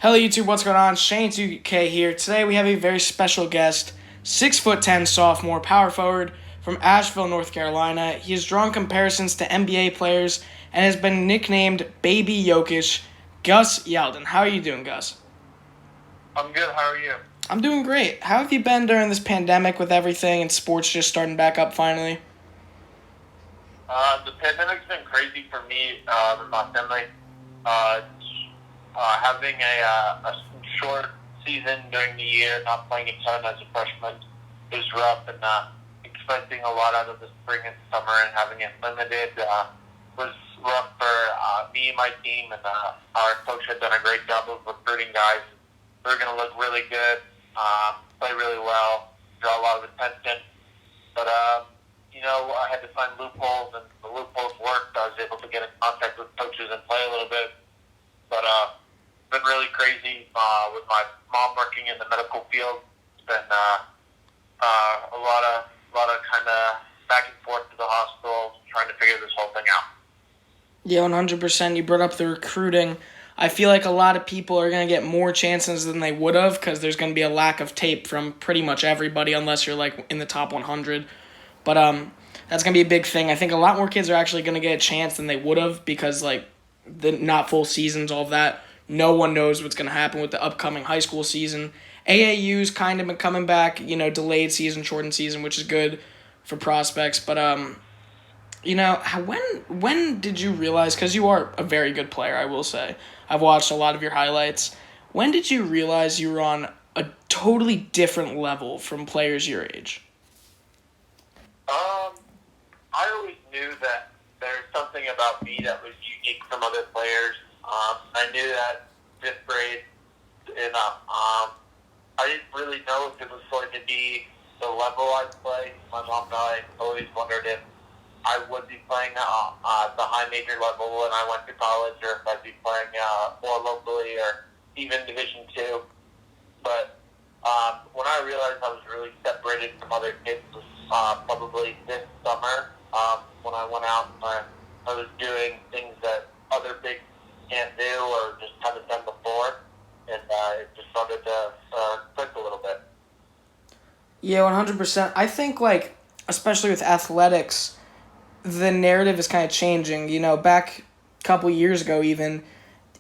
Hello YouTube, what's going on? Shaney 2K here. Today we have a very special guest, 6'10" sophomore power forward from Asheville, North Carolina. He has drawn comparisons to NBA players and has been nicknamed Baby Jokic, Gus Yalden. How are you doing, Gus? I'm good. How are you? I'm doing great. How have you been during this pandemic with everything and sports just starting back up finally? The pandemic's been crazy for me and my family. Having a short season during the year, not playing a ton as a freshman, is rough, and expecting a lot out of the spring and summer and having it limited was rough for me and my team. And our coach had done a great job of recruiting guys. We were going to look really good, play really well, draw a lot of attention. But I had to find loopholes, and the loopholes worked. I was able to get in contact with coaches and play a little bit. But it's been really crazy with my mom working in the medical field. It's been a lot of kind of back and forth to the hospital, trying to figure this whole thing out. Yeah, 100%. You brought up the recruiting. I feel like a lot of people are going to get more chances than they would have because there's going to be a lack of tape from pretty much everybody unless you're like in the top 100. But that's going to be a big thing. I think a lot more kids are actually going to get a chance than they would have because like the not full seasons, all of that. No one knows what's going to happen with the upcoming high school season. AAU's kind of been coming back, delayed season, shortened season, which is good for prospects. But when did you realize, because you are a very good player, I will say. I've watched a lot of your highlights. When did you realize you were on a totally different level from players your age? I always knew that there's something about me that was unique from other players. I knew that fifth grade, and I didn't really know if it was going to be the level I'd play. My mom and I always wondered if I would be playing at the high major level when I went to college, or if I'd be playing more locally or even Division II. But when I realized I was really separated from other kids was probably this summer when I went out and I was doing things that other bigs can't do or just haven't done before, and it just started to click a little bit. Yeah, 100%. I think, especially with athletics, the narrative is kind of changing. Back a couple years ago even,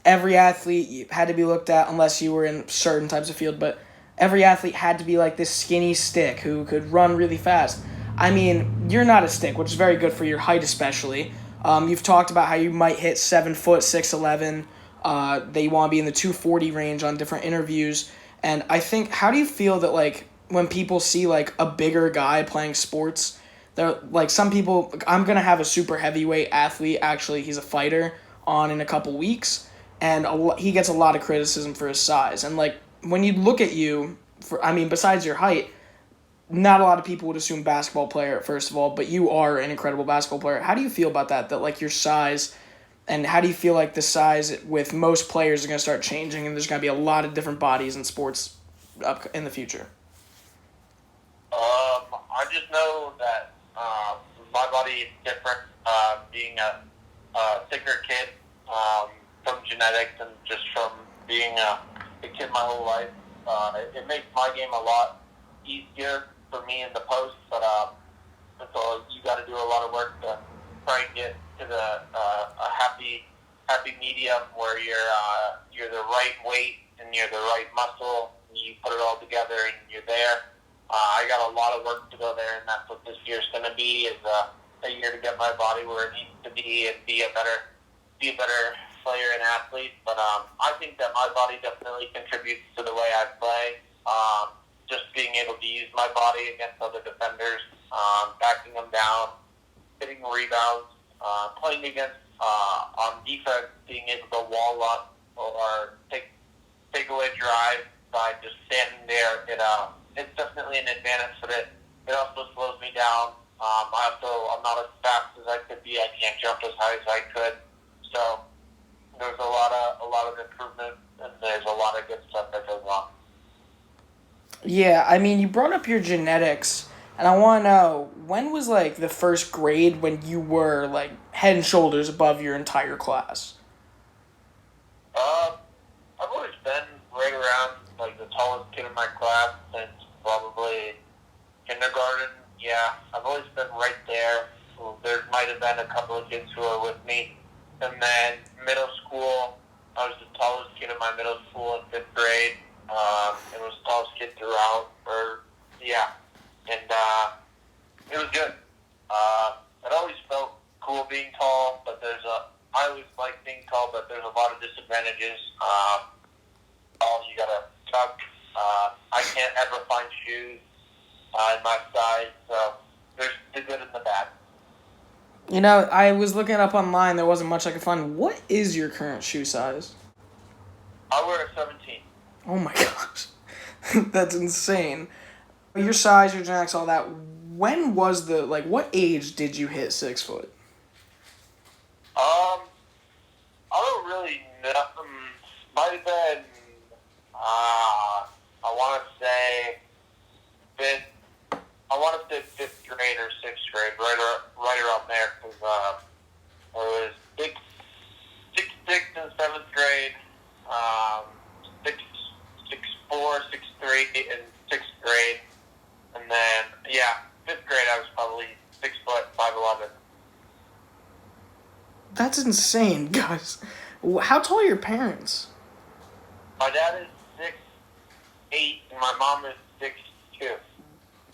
every athlete had to be looked at unless you were in certain types of field, but every athlete had to be like this skinny stick who could run really fast. I mean, you're not a stick, which is very good for your height especially. You've talked about how you might hit 7 foot, 6'11", that you want to be in the 240 range on different interviews. And I think, how do you feel that when people see a bigger guy playing sports, they're some people, I'm going to have a super heavyweight athlete, actually he's a fighter, on in a couple weeks, and he gets a lot of criticism for his size. And when you look at you, besides your height, not a lot of people would assume basketball player, first of all, but you are an incredible basketball player. How do you feel about that your size, and how do you feel like the size with most players are going to start changing, and there's going to be a lot of different bodies in sports up in the future? I just know that my body is different, being a thicker kid, from genetics and just from being a kid my whole life. It makes my game a lot easier for me in the post, but so you got to do a lot of work to try and get to a happy medium where you're the right weight and you're the right muscle, and you put it all together and you're there. I got a lot of work to go there, and that's what this year's going to be, is a year to get my body where it needs to be and be a better player and athlete. But I think that my body definitely contributes to the way I play. Just being able to use my body against other defenders, backing them down, hitting rebounds, playing against on defense, being able to wall up or take away drive by just standing there. It's definitely an advantage, but it also slows me down. I'm not as fast as I could be. I can't jump as high as I could. So there's a lot of improvement, and there's a lot of good stuff that goes on. Yeah, you brought up your genetics, and I want to know, when was the first grade when you were head and shoulders above your entire class? I've always been my class since probably kindergarten. Yeah, I've always been right there. There might have been a couple of kids who were with me. And then middle school, I was the tallest kid in my middle school in 5th grade. And was the tallest kid throughout. It was good. It always felt cool being tall, but I always liked being tall, but there's a lot of disadvantages. You gotta tuck. I can't ever find shoes in my size, so there's the good and the bad. You know, I was looking it up online. There wasn't much I could find. What is your current shoe size? I wear a 17. Oh my gosh. That's insane. Your size, your genetics, all that. When was what age did you hit 6 foot? I don't really know. Might have been, I want to say fifth. I want to say 5th grade or 6th grade, right around there, because it was 6'6" in 7th grade, 6'4", 6'3" in 6th grade, and then 5th grade I was probably 6 foot 5'11". That's insane, guys. How tall are your parents? My dad is 6'8", and my mom is 6'2".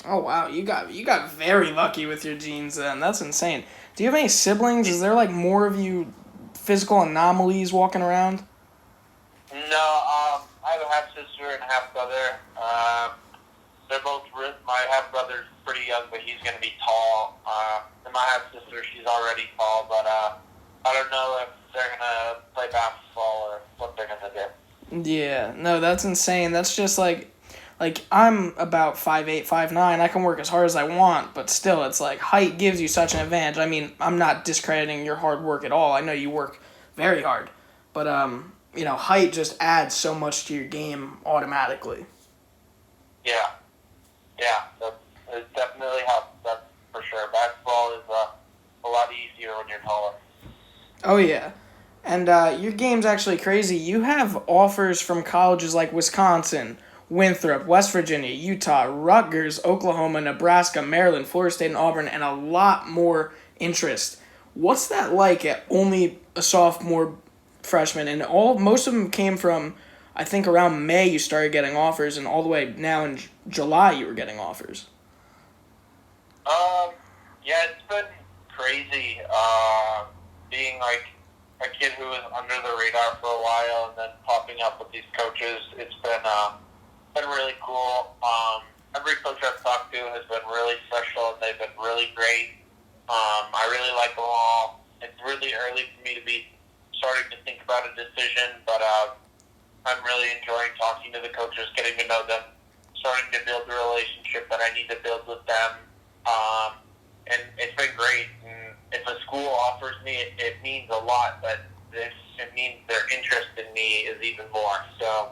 Oh wow, you got very lucky with your genes then. That's insane. Do you have any siblings? Is there more of you physical anomalies walking around? No, I have a half sister and a half brother. They're both my half brother's pretty young, but he's gonna be tall. And my half sister, she's already tall, but I don't know if they're gonna play basketball or what they're gonna do. Yeah, no, that's insane. That's just I'm about 5'8", 5'9". I can work as hard as I want, but still, it's height gives you such an advantage. I mean, I'm not discrediting your hard work at all. I know you work very hard, but height just adds so much to your game automatically. Yeah, it definitely helps. That's for sure. Basketball is a lot easier when you're taller. Oh yeah, and your game's actually crazy. You have offers from colleges like Wisconsin, Winthrop, West Virginia, Utah, Rutgers, Oklahoma, Nebraska, Maryland, Florida State, and Auburn, and a lot more interest. What's that like at only a sophomore, freshman, and most of them came from, I think around May you started getting offers, and all the way now in July you were getting offers. Yeah, it's been crazy. Being a kid who was under the radar for a while and then popping up with these coaches, it's been really cool. Every coach I've talked to has been really special, and they've been really great. I really like them all. It's really early for me to be starting to think about a decision, but I'm really enjoying talking to the coaches, getting to know them, starting to build the relationship that I need to build with them. And it's been great. And if a school offers me, it means a lot, but it means their interest in me is even more. So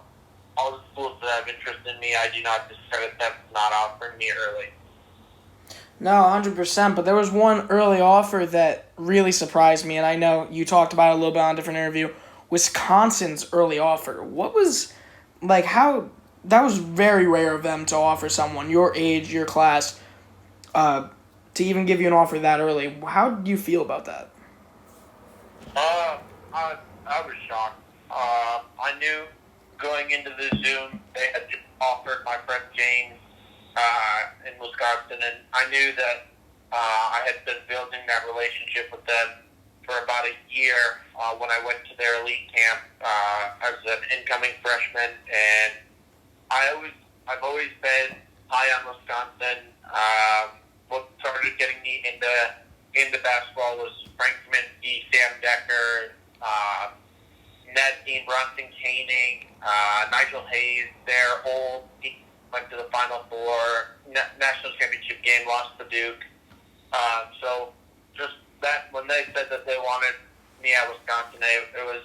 all the schools that have interest in me, I do not discredit them not offering me early. No, 100%, but there was one early offer that really surprised me, and I know you talked about it a little bit on a different interview. Wisconsin's early offer. What was, how, that was very rare of them to offer someone your age, your class, to even give you an offer that early. How do you feel about that? I was shocked. I knew going into the Zoom, they had just offered my friend James in Wisconsin, and I knew that I had been building that relationship with them for about a year when I went to their elite camp as an incoming freshman, and I've always been high on Wisconsin. What started getting me into basketball was Frank Kaminsky, Sam Decker, Ned Dean, Bronson Caning, Nigel Hayes. Their whole team went to the Final Four, national championship game, lost to Duke. So just that, when they said that they wanted me at Wisconsin, it was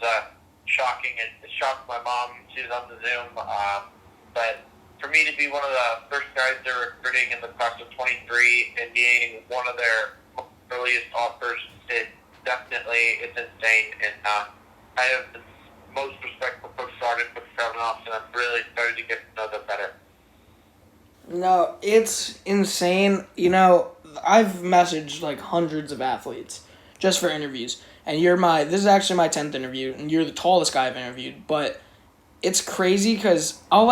shocking. It shocked my mom. She was on the Zoom. But for me to be one of the first guys they're recruiting in the class of 23 and being one of their earliest offers, it's insane. And I have the most respect for Coach Yalden, Coach Kavanaugh, and I'm really starting to get to know them better. No, it's insane. I've messaged like hundreds of athletes just for interviews, and this is actually my 10th interview, and you're the tallest guy I've interviewed. But it's crazy because I'll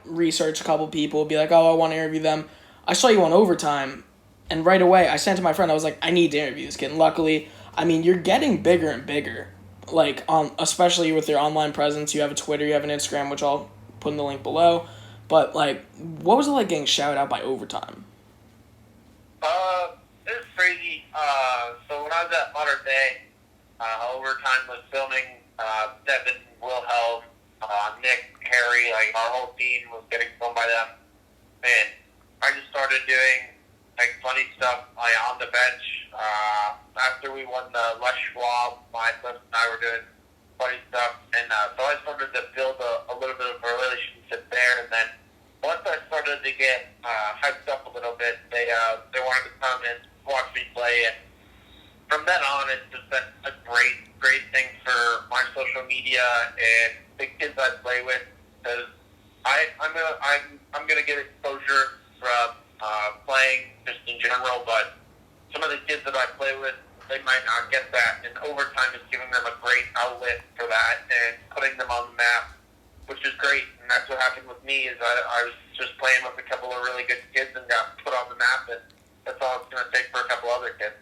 research a couple people, be like, oh, I want to interview them. I saw you on Overtime, and right away I sent to my friend. I was like, I need to interview this kid. And luckily, I mean, you're getting bigger and bigger. Like especially with your online presence, you have a Twitter, you have an Instagram, which I'll put in the link below. But like, what was it like getting shouted out by Overtime? It was crazy. So when I was at Modern Day, Overtime was filming Devin, Wilhelm, Nick, Harry, like our whole team was getting filmed by them. And I just started doing like funny stuff like on the bench. After we won the Les Schwab, my son and I were doing funny stuff, and so I started to build a little bit of a relationship there. And then once I started to get hyped up a little bit, they wanted to come and watch me play. And from then on, it's just been a great thing for my social media and the kids I play with, because I'm gonna get exposure from playing just in general, but some of the kids that I play with, they might not get that, and Overtime is giving them a great outlet for that and putting them on the map, which is great. And that's what happened with me, is I was just playing with a couple of really good kids and got put on the map, and that's all it's going to take for a couple other kids.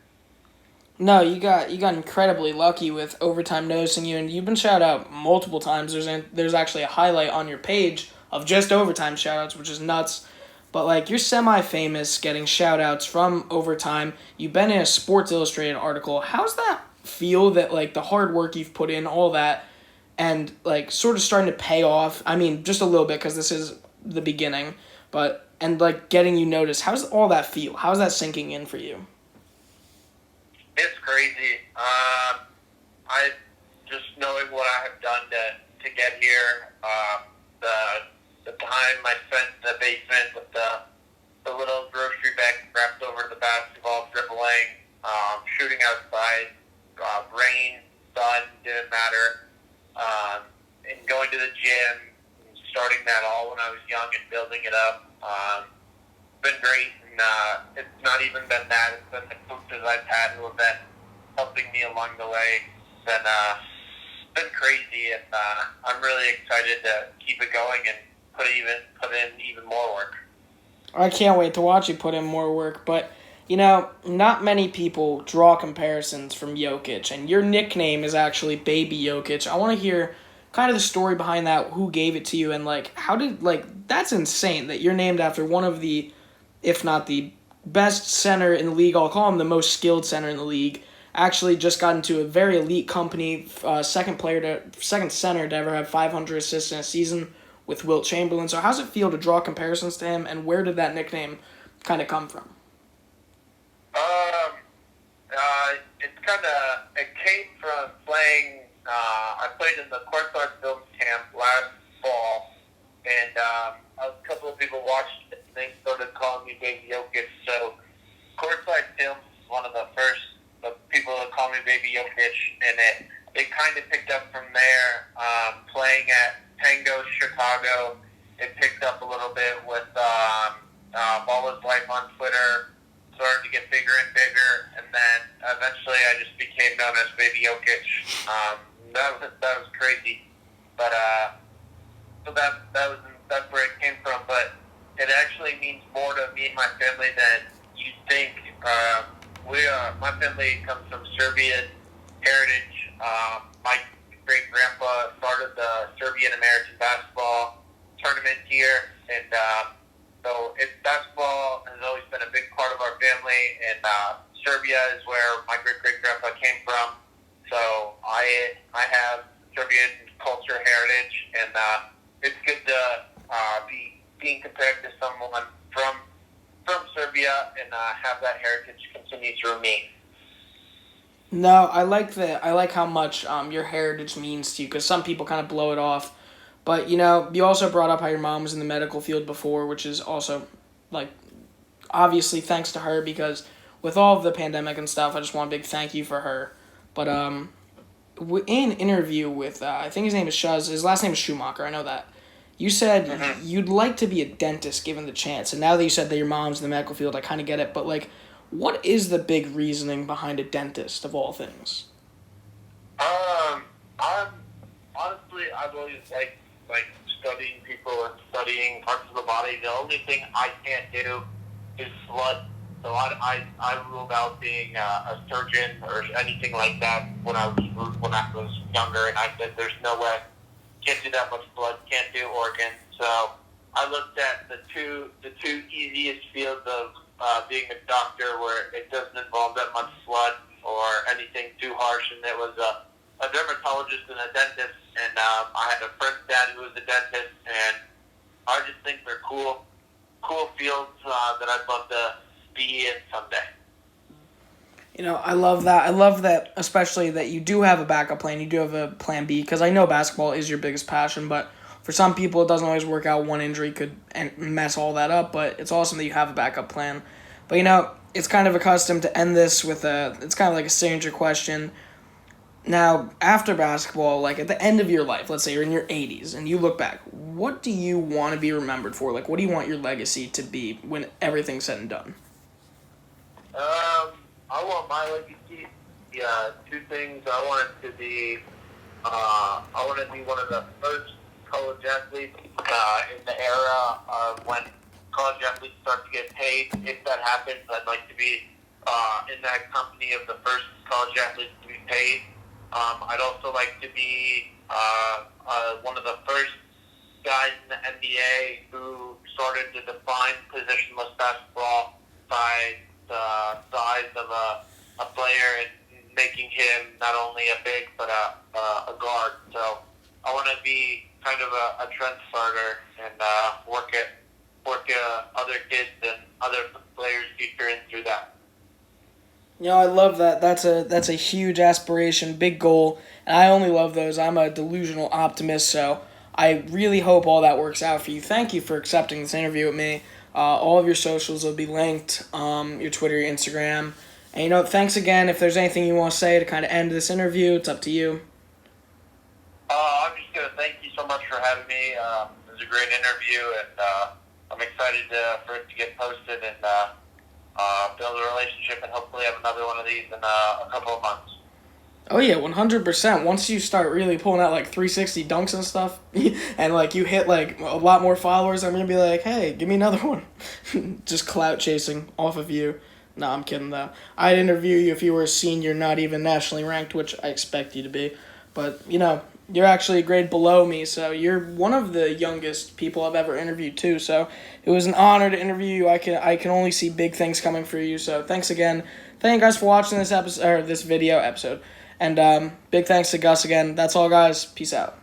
No, you got incredibly lucky with Overtime noticing you, and you've been shouted out multiple times. There's actually a highlight on your page of just Overtime shoutouts, which is nuts. But like, you're semi-famous getting shoutouts from Overtime. You've been in a Sports Illustrated article. How's that feel, that like the hard work you've put in, all that, and like sort of starting to pay off? I mean, just a little bit, because this is the beginning, and like getting you noticed. How's all that feel? How's that sinking in for you? It's crazy. I just knowing what I have done to get here. The time I spent in the basement with the little grocery bag wrapped over the basketball, dribbling, shooting outside, rain, sun, didn't matter, and going to the gym, starting that all when I was young and building it up. Been great, and it's not even been that. It's been the coaches I've had who have been helping me along the way. It's been crazy, and I'm really excited to keep it going and put in even more work. I can't wait to watch you put in more work, but not many people draw comparisons from Jokic, and your nickname is actually Baby Jokic. I want to hear kind of the story behind that, who gave it to you, and that's insane that you're named after one of the, if not the best center in the league. I'll call him the most skilled center in the league. Actually just got into a very elite company, second center to ever have 500 assists in a season with Wilt Chamberlain. So how's it feel to draw comparisons to him, and where did that nickname kind of come from? It came from playing. I played in the courtside films camp last fall, and a couple of people watched it, and they started calling me Baby Jokic. So courtside films is one of the first people that call me Baby Jokic, and it kind of picked up from there. Playing at Tango Chicago, it picked up a little bit with Ball is Life on Twitter. Started to get bigger and bigger, and then eventually I just became known as Baby Jokic. That was crazy, but so that's where it came from. But it actually means more to me and my family than you think. My family comes from Serbian heritage. My great grandpa started the Serbian American basketball tournament here, and so basketball has always been a big part of our family, and Serbia is where my great-great-grandpa came from. So I have Serbian culture heritage, and it's good to be being compared to someone from Serbia and have that heritage continue through me. No, I like how much your heritage means to you, because some people kind of blow it off. But, you also brought up how your mom was in the medical field before, which is also, obviously thanks to her, because with all of the pandemic and stuff, I just want a big thank you for her. But in an interview with, I think his name is Shuz, his last name is Schumacher, I know that. You said Mm-hmm. you'd like to be a dentist given the chance, and now that you said that your mom's in the medical field, I kind of get it. But like, what is the big reasoning behind a dentist of all things? I'm honestly, I've always liked studying people and studying parts of the body. The only thing I can't do is blood. So I ruled out being a surgeon or anything like that when I was younger, and I said there's no way, can't do that much blood, can't do organs. So I looked at the two easiest fields of being a doctor, where it doesn't involve that much blood or anything too harsh, and it was a dermatologist and a dentist. And I had a friend's dad who was a dentist, and I just think they're cool fields that I'd love to be in someday. You know, I love that. I love that, especially that you do have a backup plan. You do have a plan B, because I know basketball is your biggest passion, but for some people, it doesn't always work out. One injury could mess all that up, but it's awesome that you have a backup plan. But, you know, it's kind of accustomed to end this with it's kind of like a signature question. Now, after basketball, like at the end of your life, let's say you're in your 80s, and you look back, what do you want to be remembered for? Like, what do you want your legacy to be when everything's said and done? I want my legacy. Two things. I want it to be. I want to be one of the first college athletes in the era of when college athletes start to get paid. If that happens, I'd like to be in that company of the first college athletes to be paid. I'd also like to be one of the first guys in the NBA who started to define positionless basketball by the size of a player and making him not only a big but a guard. So I want to be kind of a trend starter and work other kids and other players' future in through that. You know, I love that. That's a huge aspiration, big goal, and I only love those. I'm a delusional optimist, so I really hope all that works out for you. Thank you for accepting this interview with me. All of your socials will be linked, your Twitter, your Instagram. And, you know, thanks again. If there's anything you want to say to kind of end this interview, it's up to you. I'm just going to thank you so much for having me. It was a great interview, and I'm excited for it to get posted and build a relationship and hopefully have another one of these in a couple of months. Oh yeah, 100%. Once you start really pulling out like 360 dunks and stuff, and like you hit like a lot more followers, I'm gonna be like, hey, give me another one. Just clout chasing off of you. No, I'm kidding though. I'd interview you if you were a senior, not even nationally ranked, which I expect you to be. But you know, you're actually a grade below me, so you're one of the youngest people I've ever interviewed too. So it was an honor to interview you. I can only see big things coming for you. So thanks again. Thank you guys for watching this episode or this video episode. And big thanks to Gus again. That's all, guys. Peace out.